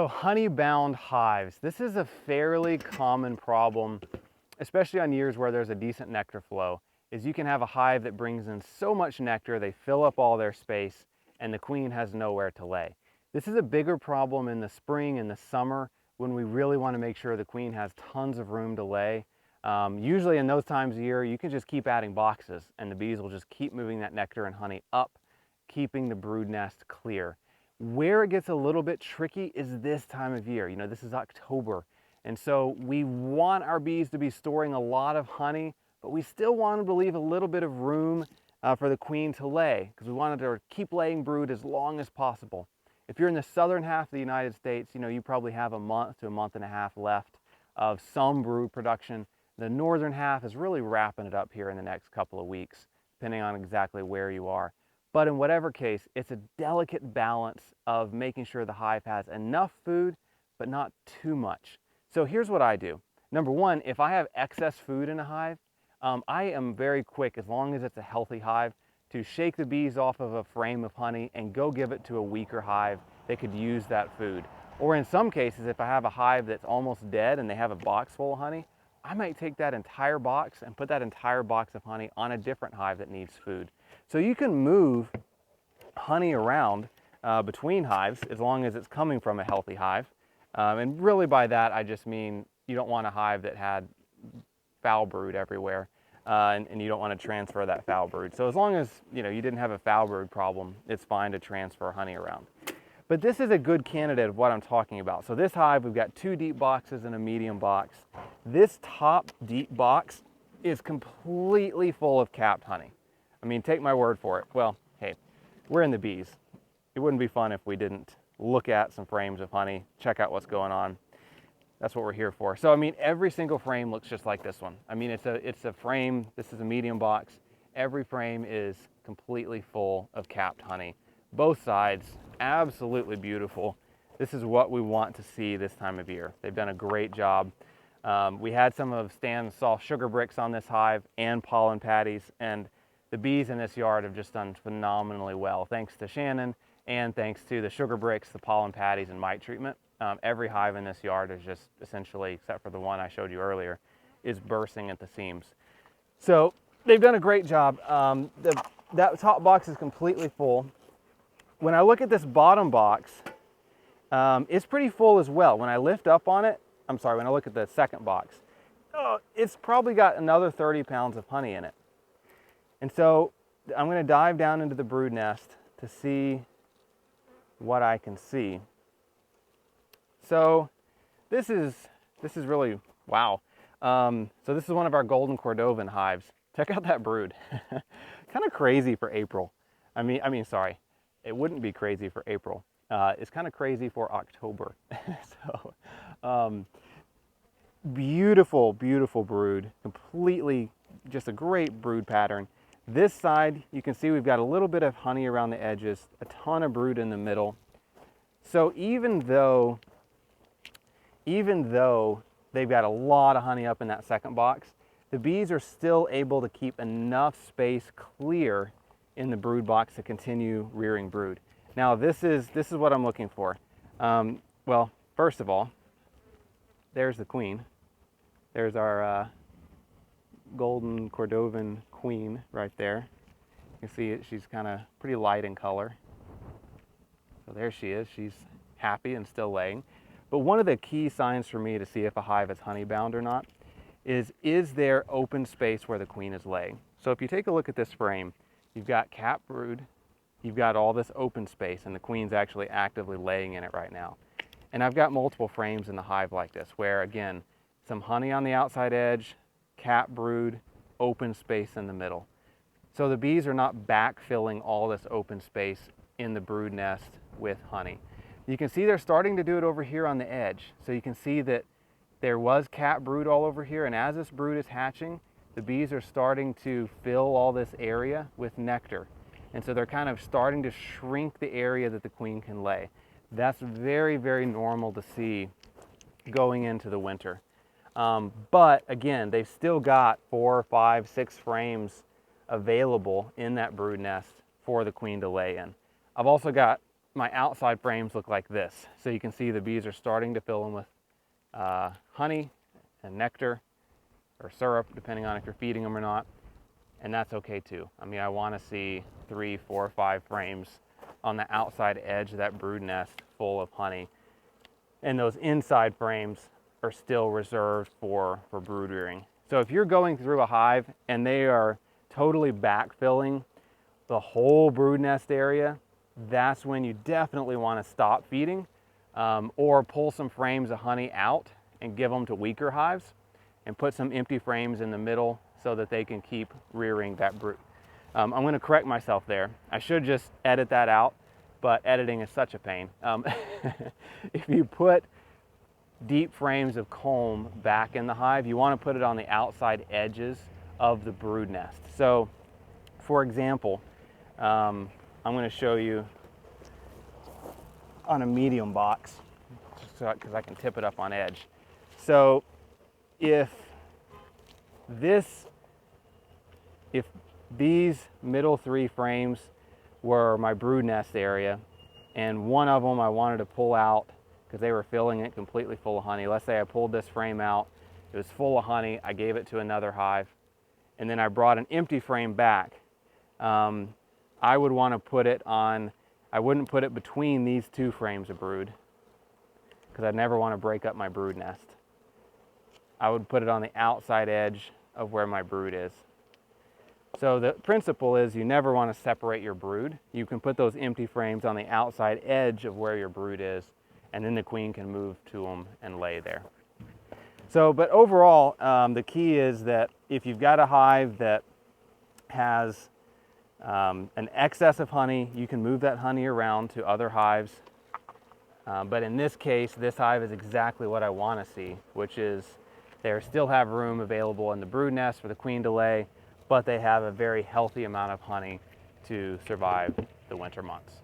So honey-bound hives. This is a fairly common problem, especially on years where there's a decent nectar flow, is you can have a hive that brings in so much nectar, they fill up all their space, and the queen has nowhere to lay. This is a bigger problem in the spring and the summer when we really want to make sure the queen has tons of room to lay. Usually in those times of year, you can just keep adding boxes and the bees will just keep moving that nectar and honey up, keeping the brood nest clear. Where it gets a little bit tricky is this time of year. You know, this is October. And so we want our bees to be storing a lot of honey, but we still want them to leave a little bit of room for the queen to lay, because we want her to keep laying brood as long as possible. If you're in the southern half of the United States, you know, you probably have a month to a month and a half left of some brood production. The northern half is really wrapping it up here in the next couple of weeks, depending on exactly where you are. But in whatever case, it's a delicate balance of making sure the hive has enough food, but not too much. So here's what I do. Number one, if I have excess food in a hive, I am very quick, as long as it's a healthy hive, to shake the bees off of a frame of honey and go give it to a weaker hive that could use that food. Or in some cases, if I have a hive that's almost dead and they have a box full of honey, I might take that entire box and put that entire box of honey on a different hive that needs food. So you can move honey around between hives as long as it's coming from a healthy hive. And really by that, I just mean you don't want a hive that had foul brood everywhere and you don't want to transfer that foul brood. So as long as you didn't have a foul brood problem, it's fine to transfer honey around. But this is a good candidate of what I'm talking about. So this hive, we've got 2 deep boxes and a medium box. This top deep box is completely full of capped honey. I mean, take my word for it. Well, hey, we're in the bees. It wouldn't be fun if we didn't look at some frames of honey, check out what's going on. That's what we're here for. So, I mean, every single frame looks just like this one. I mean, it's a frame, this is a medium box. Every frame is completely full of capped honey. Both sides, absolutely beautiful. This is what we want to see this time of year. They've done a great job. We had some of Stan's soft sugar bricks on this hive and pollen patties, and the bees in this yard have just done phenomenally well, thanks to Shannon and thanks to the sugar bricks, the pollen patties, and mite treatment. Every hive in this yard is just essentially, except for the one I showed you earlier, is bursting at the seams. So they've done a great job. That top box is completely full. When I look at this bottom box, it's pretty full as well. When I lift up on it, when I look at the second box, it's probably got another 30 pounds of honey in it. And so I'm going to dive down into the brood nest to see what I can see. So this is really, wow. So this is one of our golden Cordovan hives. Check out that brood. Kind of crazy for April. I mean, sorry, it wouldn't be crazy for April. It's kind of crazy for October. So beautiful, beautiful brood. Completely just a great brood pattern. This side, you can see we've got a little bit of honey around the edges, a ton of brood in the middle. So even though they've got a lot of honey up in that second box, the bees are still able to keep enough space clear in the brood box to continue rearing brood. Now this is what I'm looking for. Well, first of all, there's the queen. There's our golden Cordovan queen right there. You can see it, she's kind of pretty light in color. So there she is, she's happy and still laying. But one of the key signs for me to see if a hive is honey bound or not is there open space where the queen is laying? So if you take a look at this frame, you've got capped brood, you've got all this open space, and the queen's actually actively laying in it right now. And I've got multiple frames in the hive like this, where again, some honey on the outside edge, capped brood, open space in the middle. So the bees are not backfilling all this open space in the brood nest with honey. You can see they're starting to do it over here on the edge. So you can see that there was capped brood all over here, and as this brood is hatching, the bees are starting to fill all this area with nectar. And so they're kind of starting to shrink the area that the queen can lay. That's very, very normal to see going into the winter. But again, they've still got 4, 5, 6 frames available in that brood nest for the queen to lay in. I've also got my outside frames look like this. So you can see the bees are starting to fill them with honey and nectar or syrup, depending on if you're feeding them or not. And that's okay too. I mean, I want to see 3, 4, 5 frames on the outside edge of that brood nest full of honey. And those inside frames are still reserved for brood rearing. So if you're going through a hive and they are totally backfilling the whole brood nest area, that's when you definitely want to stop feeding or pull some frames of honey out and give them to weaker hives and put some empty frames in the middle so that they can keep rearing that brood. I'm going to correct myself there. I should just edit that out, but editing is such a pain. If you put deep frames of comb back in the hive, you want to put it on the outside edges of the brood nest. So, for example, I'm going to show you on a medium box, because I can tip it up on edge. So, if these middle 3 frames were my brood nest area, and one of them I wanted to pull out because they were filling it completely full of honey. Let's say I pulled this frame out, it was full of honey, I gave it to another hive, and then I brought an empty frame back. I would want to put it on, I wouldn't put it between these 2 frames of brood because I'd never want to break up my brood nest. I would put it on the outside edge of where my brood is. So the principle is you never want to separate your brood. You can put those empty frames on the outside edge of where your brood is, and then the queen can move to them and lay there. So, but overall, the key is that if you've got a hive that has an excess of honey, you can move that honey around to other hives. But in this case, this hive is exactly what I want to see, which is they still have room available in the brood nest for the queen to lay, but they have a very healthy amount of honey to survive the winter months.